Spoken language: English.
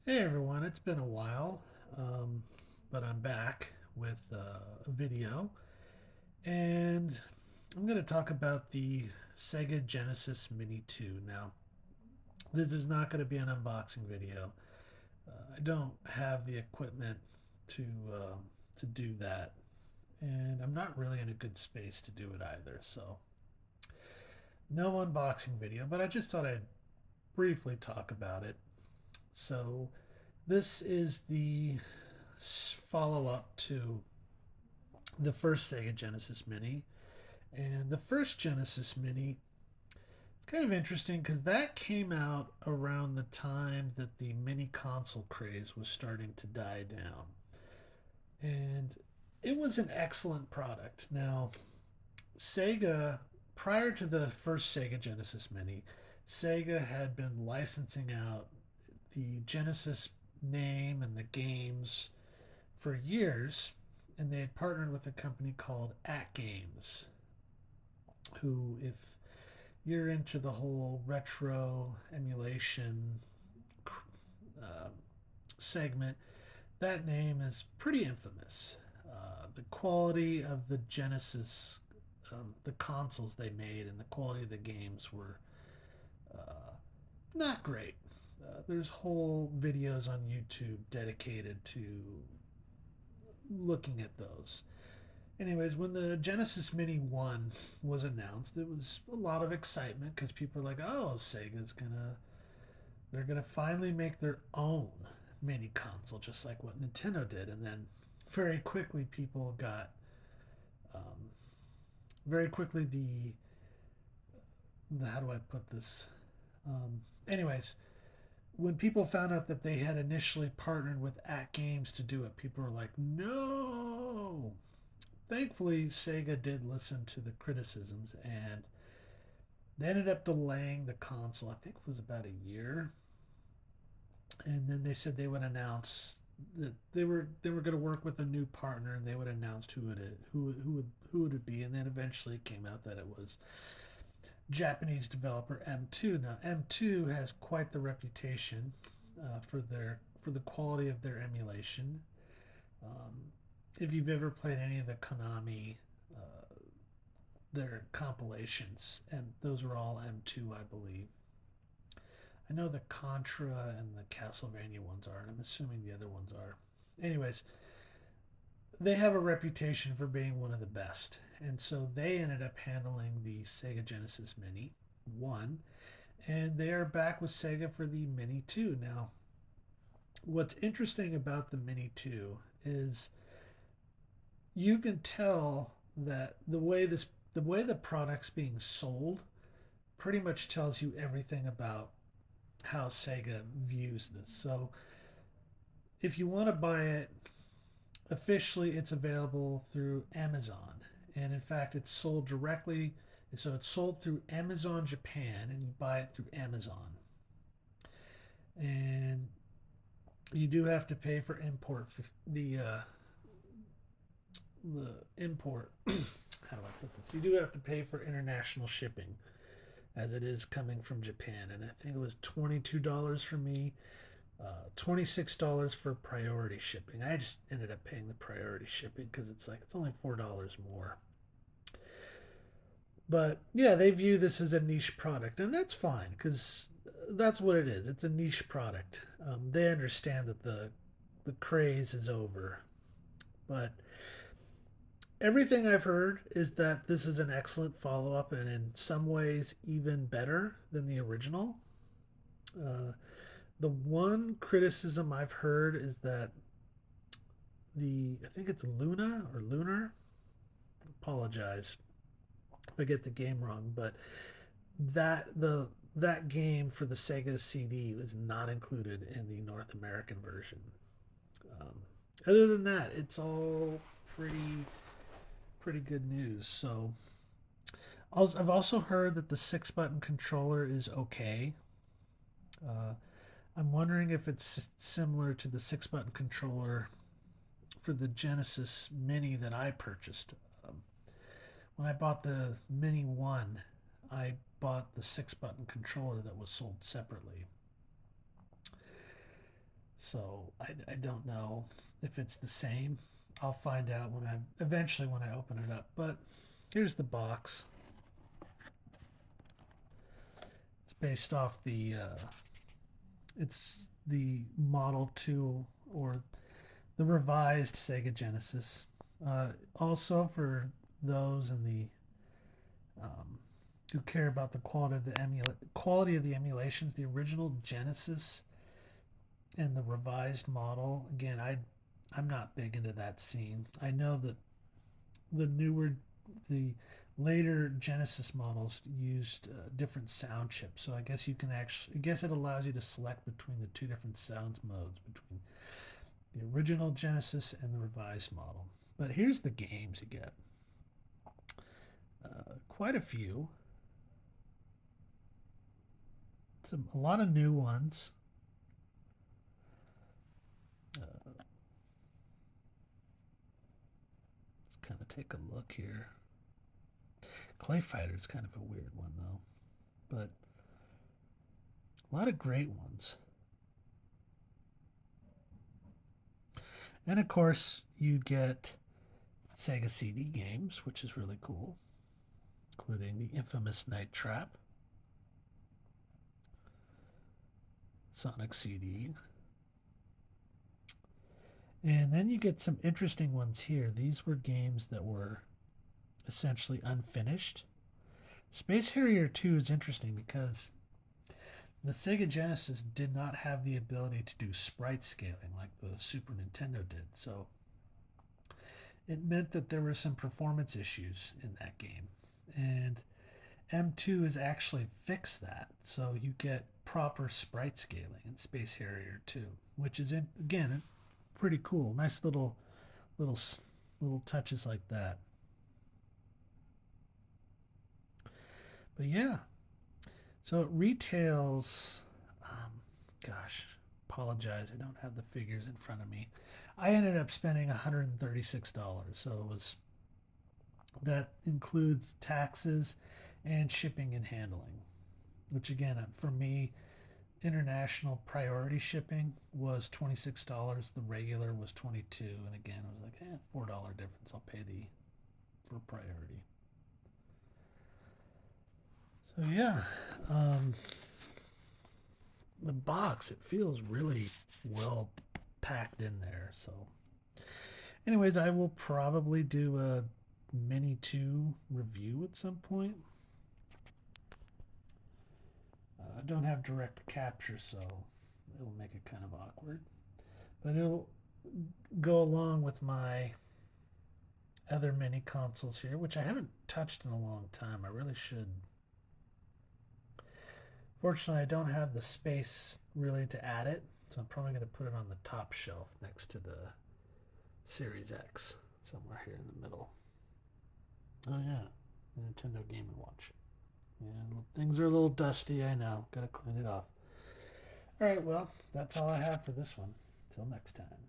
Hey everyone, it's been a while, um, but I'm back with a video, and I'm going to talk about the Sega Genesis Mini 2. Now, this is not going to be an unboxing video. I don't have the equipment to uh, to do that, and I'm not really in a good space to do it either. So, no unboxing video, but I just thought I'd briefly talk about it. So, this is the follow up to the first Sega Genesis Mini. And the first Genesis Mini, it's kind of interesting because that came out around the time that the mini console craze was starting to die down. And it was an excellent product. Now, Sega, prior to the first Sega Genesis Mini, Sega had been licensing out the Genesis name and the games for years, and they had partnered with a company called At Games, who, if you're into the whole retro emulation uh, segment, that name is pretty infamous. The quality of the Genesis, the consoles they made, and the quality of the games were uh, not great. There's whole videos on YouTube dedicated to looking at those. Anyways, when the Genesis Mini 1 was announced, it was a lot of excitement because people were like, oh, they're gonna finally make their own mini console, just like what Nintendo did. And then very quickly, people got, um, very quickly, how do I put this? Anyways, when people found out that they had initially partnered with At Games to do it, people were like, no. Thankfully, Sega did listen to the criticisms and they ended up delaying the console. I think it was about a year, and then they said they would announce that they were going to work with a new partner, and they would announce who would it be, and then eventually it came out that it was Japanese developer M2. Now M2 has quite the reputation for the quality of their emulation. Um, if you've ever played any of the Konami their compilations, and those are all M2, I believe. I know the Contra and the Castlevania ones are, and I'm assuming the other ones are. Anyways, they have a reputation for being one of the best, and so they ended up handling the Sega Genesis Mini 1, and they are back with Sega for the Mini 2. Now, what's interesting about the Mini 2 is you can tell that the way the product's being sold pretty much tells you everything about how Sega views this. So if you want to buy it officially, it's available through Amazon, and in fact, it's sold directly. So it's sold through Amazon Japan, and you buy it through Amazon. And you do have to pay for import the import. How do I put this? You do have to pay for international shipping, as it is coming from Japan, and I think it was $22 for me, $26 for priority shipping. I just ended up paying the priority shipping because it's only $4 more. But yeah, they view this as a niche product, and that's fine because that's what it is. It's a niche product. They understand that the craze is over, but everything I've heard is that this is an excellent follow up, and in some ways even better than the original. Uh, the one criticism I've heard is that I think it's Luna or Lunar. Apologize if I get the game wrong, but that game for the Sega CD was not included in the North American version. Um, Other than that, it's all pretty good news. So I've also heard that the 6 button controller is okay. Uh, I'm wondering if it's similar to the 6 button controller for the Genesis Mini that I purchased. Um, when I bought the Mini 1, I bought the 6 button controller that was sold separately. So I don't know if it's the same. I'll find out when I open it up. But here's the box. It's based off it's the Model 2 or the revised Sega Genesis. Also, for those in the who care about the quality of the emulations, the original Genesis and the revised model. Again, I'm not big into that scene. I know that the later Genesis models used different sound chips, so I guess I guess it allows you to select between the two different sounds modes between the original Genesis and the revised model. But here's the games you get. Quite a few. A lot of new ones. Let's kind of take a look here. Clay Fighter is kind of a weird one, though. But a lot of great ones. And of course, you get Sega CD games, which is really cool, including the infamous Night Trap, Sonic CD. And then you get some interesting ones here. These were games that were essentially unfinished. Space Harrier 2 is interesting because the Sega Genesis did not have the ability to do sprite scaling like the Super Nintendo did. So it meant that there were some performance issues in that game. And M2 has actually fixed that. So you get proper sprite scaling in Space Harrier 2, which is, again, pretty cool. Nice little touches like that. But yeah, so it retails. Gosh, apologize, I don't have the figures in front of me. I ended up spending $136, so that includes taxes and shipping and handling. Which again, for me, international priority shipping was $26. The regular was $22, and again, I was like, $4 difference. I'll pay for priority. So yeah, the box, it feels really well packed in there. So, anyways, I will probably do a Mini 2 review at some point. I don't have direct capture, so it'll make it kind of awkward. But it'll go along with my other mini consoles here, which I haven't touched in a long time. I really should. Fortunately, I don't have the space really to add it, so I'm probably going to put it on the top shelf next to the Series X, somewhere here in the middle. Oh yeah, the Nintendo Game & Watch. Yeah, things are a little dusty, I know. Gotta clean it off. Alright, well, that's all I have for this one. Till next time.